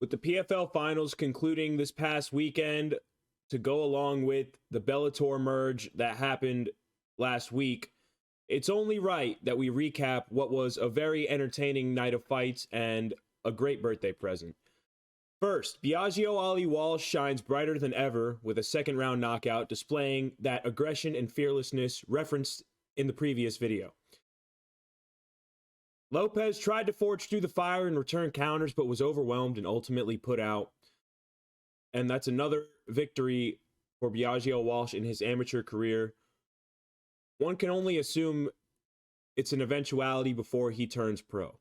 With the PFL finals concluding this past weekend to go along with the Bellator merge that happened last week, it's only right that we recap what was a very entertaining night of fights and a great birthday present. First, Biaggio Ali Walsh shines brighter than ever with a second round knockout, displaying that aggression and fearlessness referenced in the previous video. Lopez tried to forge through the fire and return counters, but was overwhelmed and ultimately put out. And that's another victory for Biaggio Walsh in his amateur career. One can only assume it's an eventuality before he turns pro.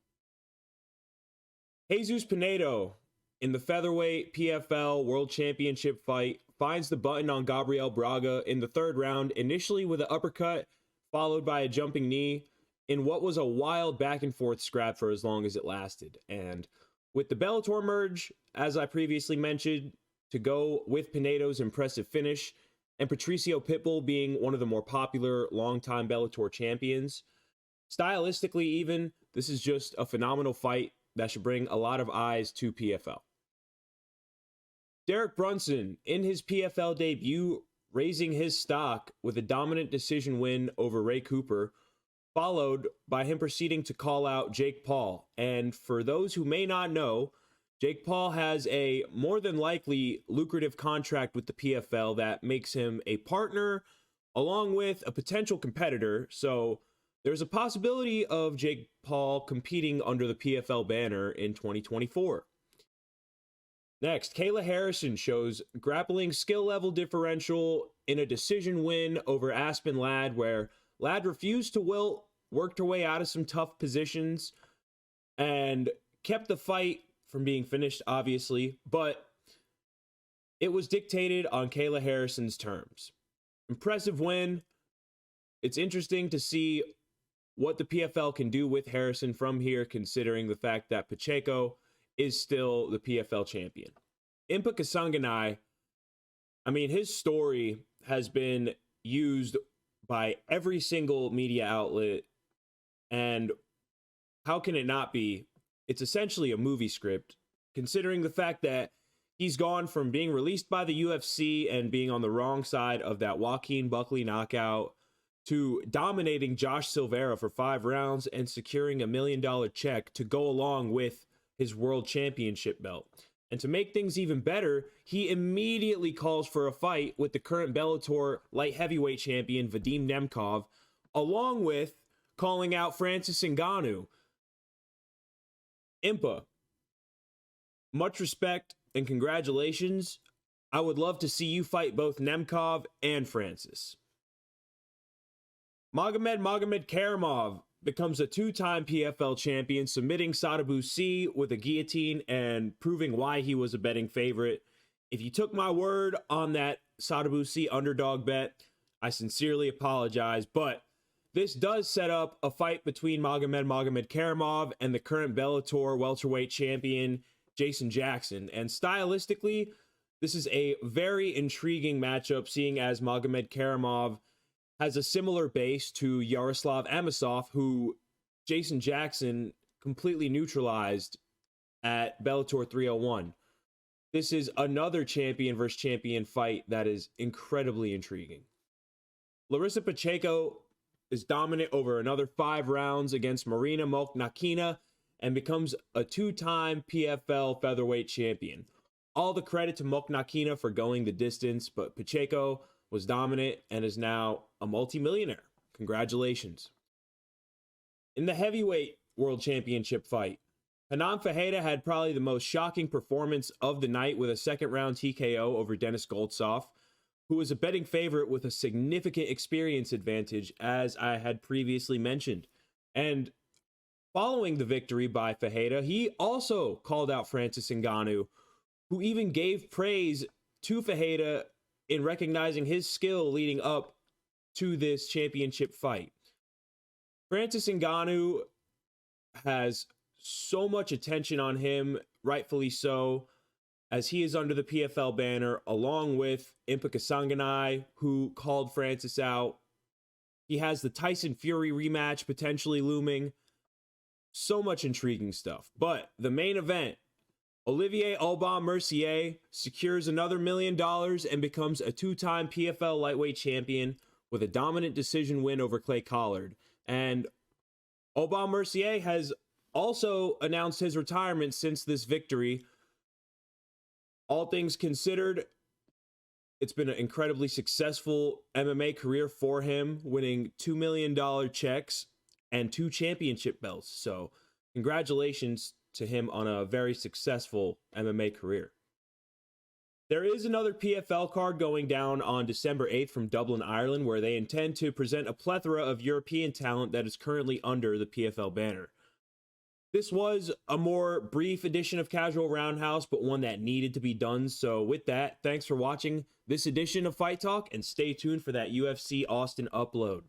Jesus Pinedo, in the featherweight PFL World Championship fight, finds the button on Gabriel Braga in the third round, initially with an uppercut, followed by a jumping knee, in what was a wild back and forth scrap for as long as it lasted. And with the Bellator merge, as I previously mentioned, to go with Pinedo's impressive finish, and Patricio Pitbull being one of the more popular longtime Bellator champions, stylistically even, this is just a phenomenal fight that should bring a lot of eyes to PFL. Derek Brunson, in his PFL debut, raising his stock with a dominant decision win over Ray Cooper, followed by him proceeding to call out Jake Paul. And for those who may not know, Jake Paul has a more than likely lucrative contract with the PFL that makes him a partner along with a potential competitor. So there's a possibility of Jake Paul competing under the PFL banner in 2024. Next, Kayla Harrison shows grappling skill level differential in a decision win over Aspen Ladd, where Ladd refused to wilt, worked her way out of some tough positions, and kept the fight from being finished, obviously, but it was dictated on Kayla Harrison's terms. Impressive win. It's interesting to see what the PFL can do with Harrison from here, considering the fact that Pacheco is still the PFL champion. Impa Kasanganay, I mean, his story has been used by every single media outlet, and how can it not be? It's essentially a movie script, considering the fact that he's gone from being released by the UFC and being on the wrong side of that Joaquin Buckley knockout to dominating Josh Silveira for 5 rounds and securing $1 million check to go along with his world championship belt. And to make things even better, he immediately calls for a fight with the current Bellator light heavyweight champion Vadim Nemkov, along with calling out Francis Ngannou. Impa, much respect and congratulations. I would love to see you fight both Nemkov and Francis. Magomedkerimov becomes a 2-time PFL champion, submitting Sadibou C with a guillotine and proving why he was a betting favorite. If you took my word on that Sadibou C underdog bet, I sincerely apologize, but this does set up a fight between Magomedkerimov and the current Bellator welterweight champion, Jason Jackson. And stylistically, this is a very intriguing matchup, seeing as Magomedkerimov has a similar base to Yaroslav Amosov, who Jason Jackson completely neutralized at Bellator 301. This is another champion versus champion fight that is incredibly intriguing. Larissa Pacheco is dominant over another 5 rounds against Marina Mokhnatkina and becomes a 2-time PFL featherweight champion. All the credit to Mokhnatkina for going the distance, but Pacheco was dominant and is now a multimillionaire. Congratulations. In the heavyweight world championship fight, Hernan Ferreira had probably the most shocking performance of the night with a second-round TKO over Denis Goltsov, who was a betting favorite with a significant experience advantage, as I had previously mentioned. And following the victory by Ferreira, he also called out Francis Ngannou, who even gave praise to Ferreira in recognizing his skill leading up to this championship fight. Francis Ngannou has so much attention on him, rightfully so, as he is under the PFL banner, along with Impa Kasanganay, who called Francis out. He has the Tyson Fury rematch potentially looming. So much intriguing stuff. But the main event, Olivier Aubin Mercier secures another $1 million and becomes a two-time PFL lightweight champion with a dominant decision win over Clay Collard. And Aubin Mercier has also announced his retirement since this victory. All things considered, it's been an incredibly successful MMA career for him, winning $2 million checks and 2 championship belts. So congratulations to him on a very successful MMA career. There is another PFL card going down on December 8th from Dublin, Ireland, where they intend to present a plethora of European talent that is currently under the PFL banner. This was a more brief edition of Casual Roundhouse, but one that needed to be done. So with that, thanks for watching this edition of Fight Talk, and stay tuned for that UFC Austin upload.